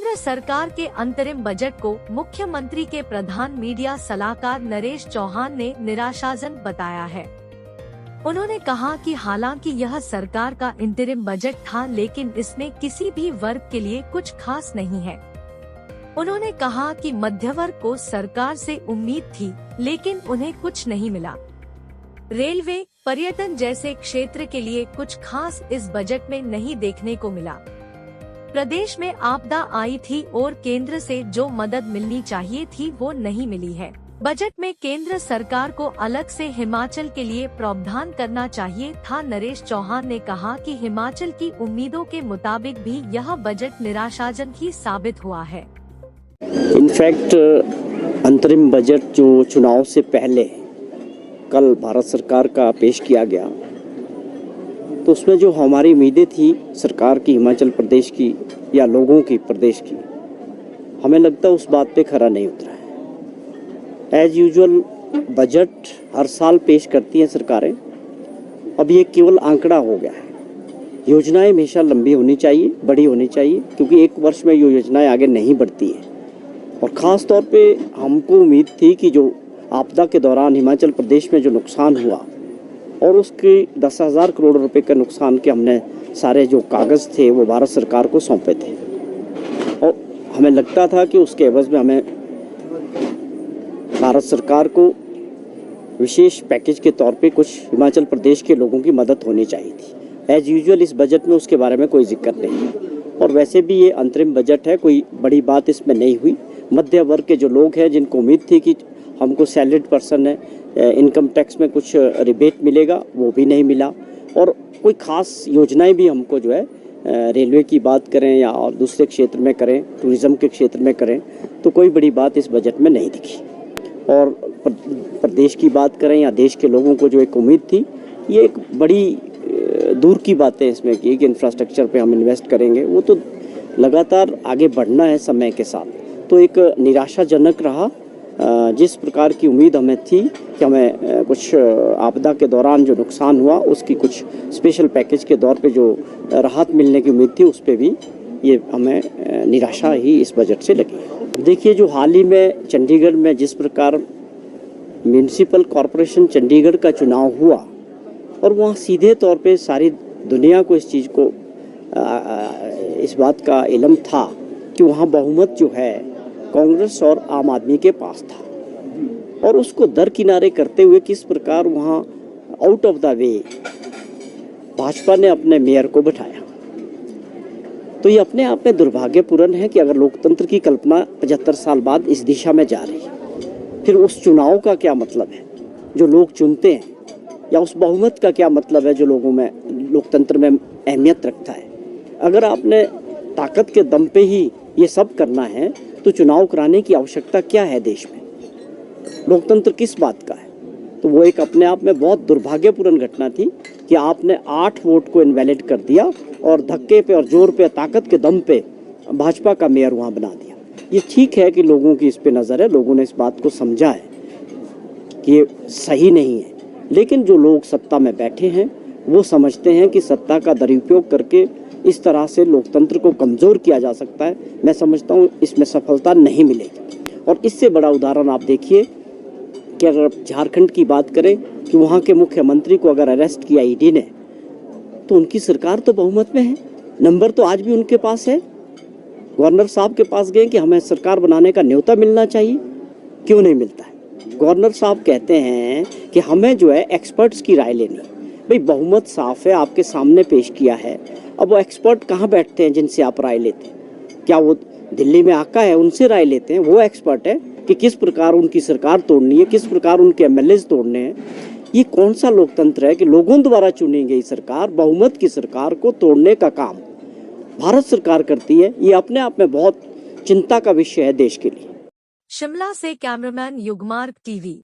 केंद्र सरकार के अंतरिम बजट को मुख्यमंत्री के प्रधान मीडिया सलाहकार नरेश चौहान ने निराशाजनक बताया है। उन्होंने कहा कि हालांकि यह सरकार का इंतरिम बजट था, लेकिन इसमें किसी भी वर्ग के लिए कुछ खास नहीं है। उन्होंने कहा कि मध्य वर्ग को सरकार से उम्मीद थी, लेकिन उन्हें कुछ नहीं मिला। रेलवे, पर्यटन जैसे क्षेत्र के लिए कुछ खास इस बजट में नहीं देखने को मिला। प्रदेश में आपदा आई थी और केंद्र से जो मदद मिलनी चाहिए थी वो नहीं मिली है। बजट में केंद्र सरकार को अलग से हिमाचल के लिए प्रावधान करना चाहिए था। नरेश चौहान ने कहा कि हिमाचल की उम्मीदों के मुताबिक भी यह बजट निराशाजनक ही साबित हुआ है। इनफैक्ट अंतरिम बजट जो चुनाव से पहले कल भारत सरकार का पेश किया गया, तो उसमें जो हमारी उम्मीदें थी सरकार की, हिमाचल प्रदेश की या लोगों की प्रदेश की, हमें लगता है उस बात पे खरा नहीं उतरा है। एज यूजुअल बजट हर साल पेश करती हैं सरकारें, अब ये केवल आंकड़ा हो गया है। योजनाएं हमेशा लंबी होनी चाहिए, बड़ी होनी चाहिए, क्योंकि एक वर्ष में ये योजनाएं आगे नहीं बढ़ती हैं। और ख़ास तौर पे हमको उम्मीद थी कि जो आपदा के दौरान हिमाचल प्रदेश में जो नुकसान हुआ और उसके 10,000 करोड़ रुपए के नुकसान के हमने सारे जो कागज़ थे वो भारत सरकार को सौंपे थे, और हमें लगता था कि उसके एवज़ में हमें भारत सरकार को विशेष पैकेज के तौर पे कुछ हिमाचल प्रदेश के लोगों की मदद होनी चाहिए थी। एज यूजुअल इस बजट में उसके बारे में कोई जिक्र नहीं है, और वैसे भी ये अंतरिम बजट है, कोई बड़ी बात इसमें नहीं हुई। मध्य वर्ग के जो लोग हैं जिनको उम्मीद थी कि हमको सैलरीड पर्सन है, इनकम टैक्स में कुछ रिबेट मिलेगा, वो भी नहीं मिला। और कोई ख़ास योजनाएं भी हमको जो है रेलवे की बात करें या और दूसरे क्षेत्र में करें, टूरिज़्म के क्षेत्र में करें, तो कोई बड़ी बात इस बजट में नहीं दिखी। और प्रदेश की बात करें या देश के लोगों को जो एक उम्मीद थी, ये एक बड़ी दूर की बातें इसमें की कि इंफ्रास्ट्रक्चर पे हम इन्वेस्ट करेंगे, वो तो लगातार आगे बढ़ना है समय के साथ। तो एक निराशाजनक रहा। जिस प्रकार की उम्मीद हमें थी कि हमें कुछ आपदा के दौरान जो नुकसान हुआ उसकी कुछ स्पेशल पैकेज के दौर पे जो राहत मिलने की उम्मीद थी, उस पे भी ये हमें निराशा ही इस बजट से लगी। देखिए, जो हाल ही में चंडीगढ़ में जिस प्रकार म्यूनिसिपल कॉरपोरेशन चंडीगढ़ का चुनाव हुआ और वहाँ सीधे तौर पे सारी दुनिया को इस चीज़ को इस बात का इल्म था कि वहाँ बहुमत जो है कांग्रेस और आम आदमी के पास था, और उसको दरकिनारे करते हुए किस प्रकार वहाँ out of the way Bhajpa ने अपने मेयर को बिठाया। तो ये अपने आप में दुर्भाग्यपूर्ण है कि अगर लोकतंत्र की कल्पना 75 साल बाद इस दिशा में जा रही है, फिर उस चुनाव का क्या मतलब है जो लोग चुनते हैं, या उस बहुमत का क्या मतलब है जो लोगों में लोकतंत्र में अहमियत रखता है। अगर आपने ताकत के दम पे ही ये सब करना है तो चुनाव कराने की आवश्यकता क्या है देश में? लोकतंत्र किस बात का है? तो वो एक अपने आप में बहुत दुर्भाग्यपूर्ण घटना थी कि आपने 8 वोट को इनवैलिड कर दिया और धक्के पे और जोर पे, ताकत के दम पे भाजपा का मेयर वहाँ बना दिया। ये ठीक है कि लोगों की इस पे नज़र है, लोगों ने इस बात को समझा है कि ये सही नहीं है, लेकिन जो लोग सत्ता में बैठे हैं वो समझते हैं कि सत्ता का दुरुपयोग करके इस तरह से लोकतंत्र को कमज़ोर किया जा सकता है। मैं समझता हूँ इसमें सफलता नहीं मिलेगी। और इससे बड़ा उदाहरण आप देखिए कि अगर आप झारखंड की बात करें कि वहाँ के मुख्यमंत्री को अगर अरेस्ट किया ईडी ने, तो उनकी सरकार तो बहुमत में है, नंबर तो आज भी उनके पास है। गवर्नर साहब के पास गए कि हमें सरकार बनाने का न्योता मिलना चाहिए, क्यों नहीं मिलता है? गवर्नर साहब कहते हैं कि हमें जो है एक्सपर्ट्स की राय लेनी। भाई, बहुमत साफ है, आपके सामने पेश किया है। अब वो एक्सपर्ट कहाँ बैठते हैं जिनसे आप राय लेते हैं? क्या वो दिल्ली में आका है उनसे राय लेते हैं? वो एक्सपर्ट है कि किस प्रकार उनकी सरकार तोड़नी है, किस प्रकार उनके एमएलएज तोड़ने हैं। ये कौन सा लोकतंत्र है कि लोगों द्वारा चुनी गई सरकार, बहुमत की सरकार को तोड़ने का काम भारत सरकार करती है? ये अपने आप में बहुत चिंता का विषय है देश के लिए। शिमला से कैमरामैन युगमार्ग टीवी।